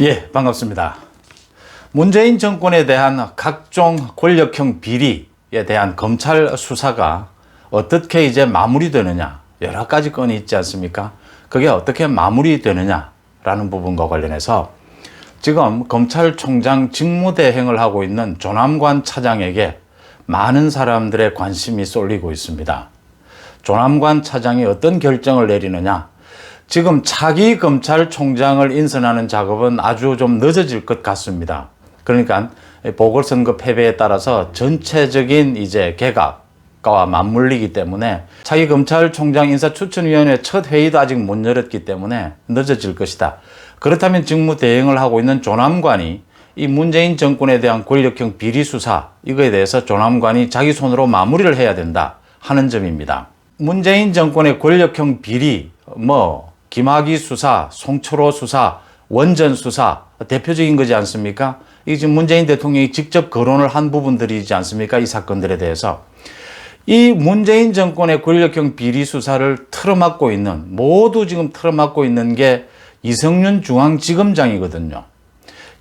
예, 반갑습니다. 문재인 정권에 대한 각종 권력형 비리에 대한 검찰 수사가 어떻게 이제 마무리되느냐, 여러 가지 건이 있지 않습니까? 그게 어떻게 마무리되느냐라는 부분과 관련해서 지금 검찰총장 직무대행을 하고 있는 조남관 차장에게 많은 사람들의 관심이 쏠리고 있습니다. 조남관 차장이 어떤 결정을 내리느냐, 지금 차기 검찰총장을 인선하는 작업은 아주 좀 늦어질 것 같습니다. 그러니까 보궐선거 패배에 따라서 전체적인 이제 개각과 맞물리기 때문에 차기 검찰총장 인사추천위원회 첫 회의도 아직 못 열었기 때문에 늦어질 것이다. 그렇다면 직무대행을 하고 있는 조남관이 이 문재인 정권에 대한 권력형 비리 수사, 이거에 대해서 조남관이 자기 손으로 마무리를 해야 된다 하는 점입니다. 문재인 정권의 권력형 비리, 김학의 수사, 송철호 수사, 원전 수사, 대표적인 거지 않습니까? 이게 지금 문재인 대통령이 직접 거론을 한 부분들이지 않습니까? 이 사건들에 대해서. 이 문재인 정권의 권력형 비리 수사를 틀어막고 있는, 모두 지금 틀어막고 있는 게 이성윤 중앙지검장이거든요.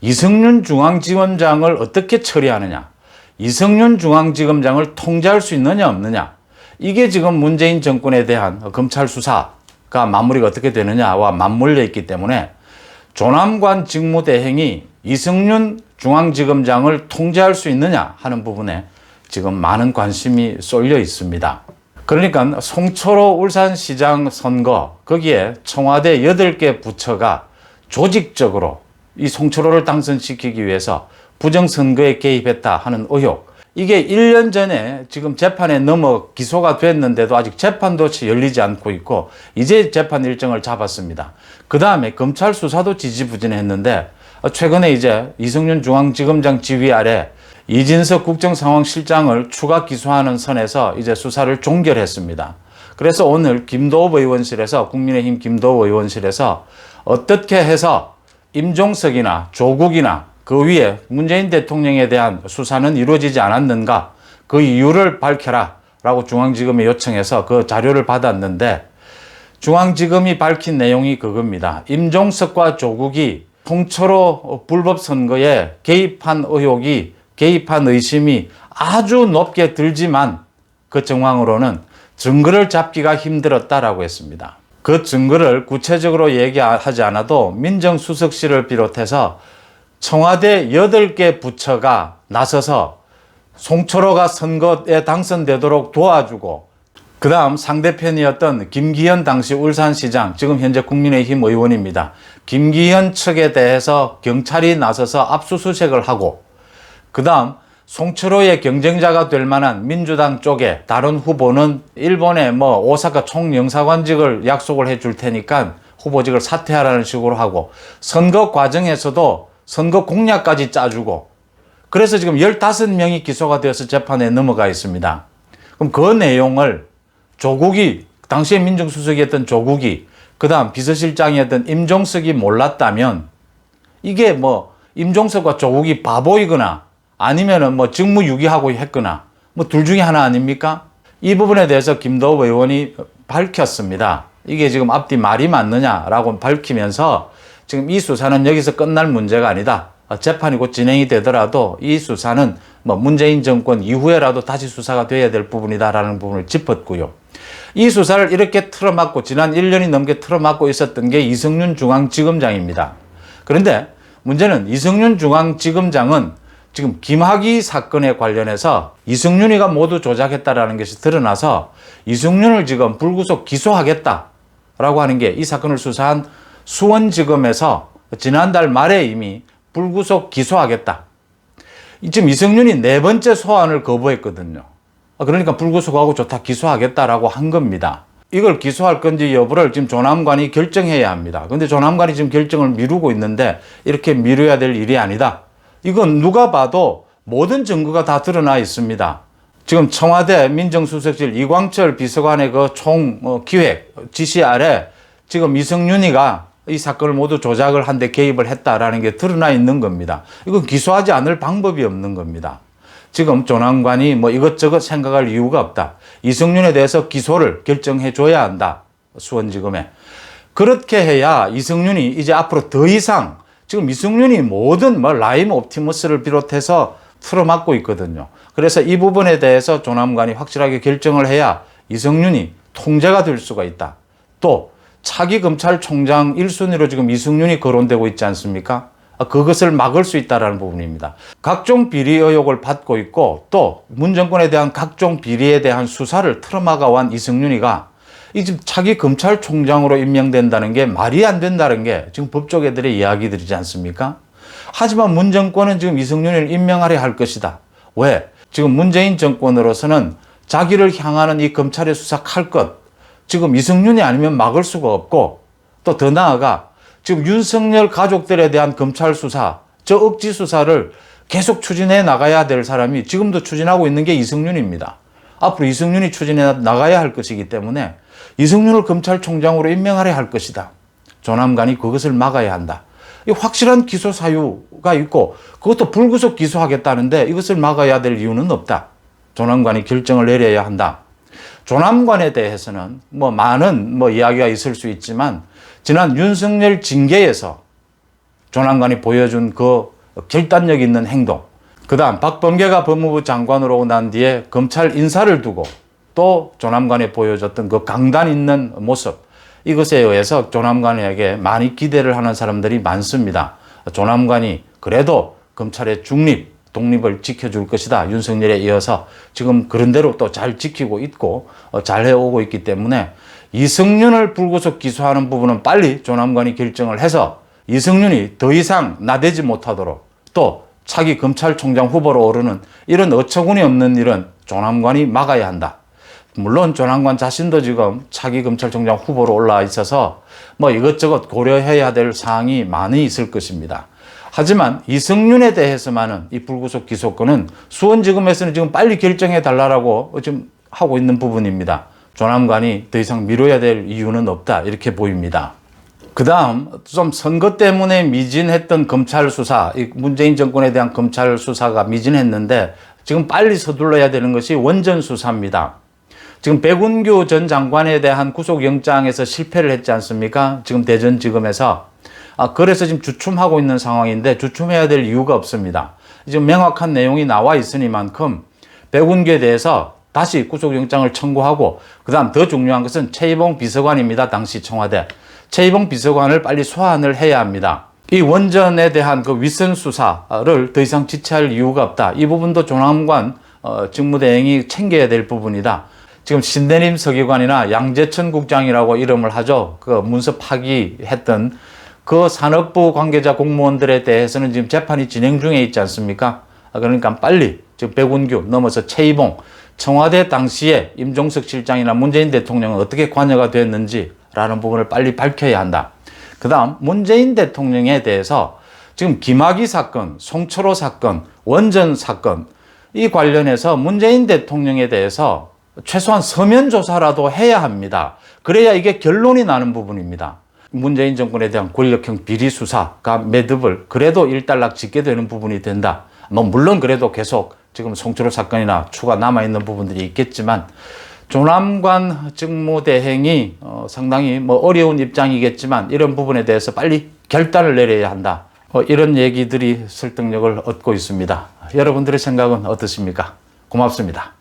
이성윤 중앙지검장을 어떻게 처리하느냐, 이성윤 중앙지검장을 통제할 수 있느냐 없느냐, 이게 지금 문재인 정권에 대한 검찰 수사가 마무리가 어떻게 되느냐와 맞물려 있기 때문에 조남관 직무대행이 이성윤 중앙지검장을 통제할 수 있느냐 하는 부분에 지금 많은 관심이 쏠려 있습니다. 그러니까 송철호 울산시장 선거, 거기에 청와대 8개 부처가 조직적으로 이 송철호를 당선시키기 위해서 부정선거에 개입했다 하는 의혹, 이게 1년 전에 지금 재판에 넘어 기소가 됐는데도 아직 재판도 열리지 않고 있고 이제 재판 일정을 잡았습니다. 그 다음에 검찰 수사도 지지부진했는데 최근에 이제 이성윤 중앙지검장 지휘 아래 이진석 국정상황실장을 추가 기소하는 선에서 이제 수사를 종결했습니다. 그래서 오늘 김도읍 의원실에서, 국민의힘 김도읍 의원실에서 어떻게 해서 임종석이나 조국이나 그 위에 문재인 대통령에 대한 수사는 이루어지지 않았는가, 그 이유를 밝혀라 라고 중앙지검에 요청해서 그 자료를 받았는데, 중앙지검이 밝힌 내용이 그겁니다. 임종석과 조국이 송철호 불법 선거에 개입한 의혹이, 개입한 의심이 아주 높게 들지만 그 정황으로는 증거를 잡기가 힘들었다라고 했습니다. 그 증거를 구체적으로 얘기하지 않아도 민정수석실을 비롯해서 청와대 8개 부처가 나서서 송철호가 선거에 당선되도록 도와주고, 그 다음 상대편이었던 김기현 당시 울산시장, 지금 현재 국민의힘 의원입니다. 김기현 측에 대해서 경찰이 나서서 압수수색을 하고, 그 다음 송철호의 경쟁자가 될 만한 민주당 쪽에 다른 후보는 일본의 오사카 총영사관직을 약속을 해줄 테니까 후보직을 사퇴하라는 식으로 하고, 선거 과정에서도 선거 공약까지 짜주고, 그래서 지금 15명이 기소가 되어서 재판에 넘어가 있습니다. 그럼 그 내용을 조국이, 당시에 민정수석이었던 조국이, 그 다음 비서실장이었던 임종석이 몰랐다면 이게 임종석과 조국이 바보이거나 아니면은 직무유기하고 했거나 둘 중에 하나 아닙니까? 이 부분에 대해서 김도읍 의원이 밝혔습니다. 이게 지금 앞뒤 말이 맞느냐라고 밝히면서 지금 이 수사는 여기서 끝날 문제가 아니다. 재판이 곧 진행이 되더라도 이 수사는 문재인 정권 이후에라도 다시 수사가 돼야 될 부분이다라는 부분을 짚었고요. 이 수사를 이렇게 틀어막고 지난 1년이 넘게 틀어막고 있었던 게 이성윤 중앙지검장입니다. 그런데 문제는 이성윤 중앙지검장은 지금 김학의 사건에 관련해서 이성윤이가 모두 조작했다라는 것이 드러나서 이성윤을 지금 불구속 기소하겠다라고 하는 게, 이 사건을 수사한 수원지검에서 지난달 말에 이미 불구속 기소하겠다. 지금 이성윤이 4번째 소환을 거부했거든요. 그러니까 불구속하고 좋다, 기소하겠다라고 한 겁니다. 이걸 기소할 건지 여부를 지금 조남관이 결정해야 합니다. 근데 조남관이 지금 결정을 미루고 있는데 이렇게 미뤄야 될 일이 아니다. 이건 누가 봐도 모든 증거가 다 드러나 있습니다. 지금 청와대 민정수석실 이광철 비서관의 그 기획 지시 아래 지금 이성윤이가 이 사건을 모두 조작을 한 데 개입을 했다라는 게 드러나 있는 겁니다. 이건 기소하지 않을 방법이 없는 겁니다. 지금 조남관이 이것저것 생각할 이유가 없다. 이성윤에 대해서 기소를 결정해 줘야 한다. 수원지검에. 그렇게 해야 이성윤이 이제 앞으로 더 이상 지금 이승윤이 모든 라임 옵티머스를 비롯해서 틀어막고 있거든요. 그래서 이 부분에 대해서 조남관이 확실하게 결정을 해야 이승윤이 통제가 될 수가 있다. 또 차기 검찰총장 1순위로 지금 이승윤이 거론되고 있지 않습니까? 그것을 막을 수 있다는 부분입니다. 각종 비리 의혹을 받고 있고 또 문 정권에 대한 각종 비리에 대한 수사를 틀어막아온 이승윤이가 이 지금 차기 검찰총장으로 임명된다는 게 말이 안 된다는 게 지금 법조계들의 이야기들이지 않습니까? 하지만 문 정권은 지금 이승윤을 임명하려 할 것이다. 왜? 지금 문재인 정권으로서는 자기를 향하는 이 검찰의 수사 칼끝, 지금 이승윤이 아니면 막을 수가 없고 또 더 나아가 지금 윤석열 가족들에 대한 검찰 수사, 저 억지 수사를 계속 추진해 나가야 될 사람이 지금도 추진하고 있는 게 이승윤입니다. 앞으로 이승윤이 추진해 나가야 할 것이기 때문에 이승윤을 검찰총장으로 임명하려 할 것이다. 조남관이 그것을 막아야 한다. 이 확실한 기소 사유가 있고 그것도 불구속 기소하겠다는데 이것을 막아야 될 이유는 없다. 조남관이 결정을 내려야 한다. 조남관에 대해서는 많은 이야기가 있을 수 있지만 지난 윤석열 징계에서 조남관이 보여준 그 결단력 있는 행동, 그 다음 박범계가 법무부 장관으로 난 뒤에 검찰 인사를 두고 또 조남관이 보여줬던 그 강단 있는 모습, 이것에 의해서 조남관에게 많이 기대를 하는 사람들이 많습니다. 조남관이 그래도 검찰의 중립, 독립을 지켜줄 것이다. 윤석열에 이어서 지금 그런 대로 또 잘 지키고 있고 잘 해오고 있기 때문에 이승윤을 불구속 기소하는 부분은 빨리 조남관이 결정을 해서 이승윤이 더 이상 나대지 못하도록 또 차기 검찰총장 후보로 오르는 이런 어처구니 없는 일은 조남관이 막아야 한다. 물론 조남관 자신도 지금 차기 검찰총장 후보로 올라와 있어서 이것저것 고려해야 될 사항이 많이 있을 것입니다. 하지만 이승윤에 대해서만은 이 불구속 기소권은 수원지검에서는 지금 빨리 결정해 달라고 지금 하고 있는 부분입니다. 조남관이 더 이상 미뤄야 될 이유는 없다, 이렇게 보입니다. 그 다음 좀 선거 때문에 미진했던 검찰 수사, 문재인 정권에 대한 검찰 수사가 미진했는데 지금 빨리 서둘러야 되는 것이 원전 수사입니다. 지금 백운규 전 장관에 대한 구속영장에서 실패를 했지 않습니까? 지금 대전지검에서. 그래서 지금 주춤하고 있는 상황인데 주춤해야 될 이유가 없습니다. 지금 명확한 내용이 나와 있으니만큼 백운규에 대해서 다시 구속영장을 청구하고 그 다음 더 중요한 것은 최이봉 비서관입니다. 당시 청와대. 최이봉 비서관을 빨리 소환을 해야 합니다. 이 원전에 대한 그 위선 수사를 더 이상 지체할 이유가 없다. 이 부분도 조남관 직무대행이 챙겨야 될 부분이다. 지금 신대림 서기관이나 양재천 국장이라고 이름을 하죠. 그 문서 파기했던 그 산업부 관계자 공무원들에 대해서는 지금 재판이 진행 중에 있지 않습니까? 그러니까 빨리 지금 백운규 넘어서 최이봉, 청와대 당시에 임종석 실장이나 문재인 대통령은 어떻게 관여가 됐는지라는 부분을 빨리 밝혀야 한다. 그 다음 문재인 대통령에 대해서 지금 김학의 사건, 송철호 사건, 원전 사건 이 관련해서 문재인 대통령에 대해서 최소한 서면 조사라도 해야 합니다. 그래야 이게 결론이 나는 부분입니다. 문재인 정권에 대한 권력형 비리 수사가 매듭을 그래도 일단락 짓게 되는 부분이 된다. 물론 그래도 계속 지금 송철호 사건이나 추가 남아있는 부분들이 있겠지만 조남관 직무대행이 상당히 어려운 입장이겠지만 이런 부분에 대해서 빨리 결단을 내려야 한다. 이런 얘기들이 설득력을 얻고 있습니다. 여러분들의 생각은 어떻습니까? 고맙습니다.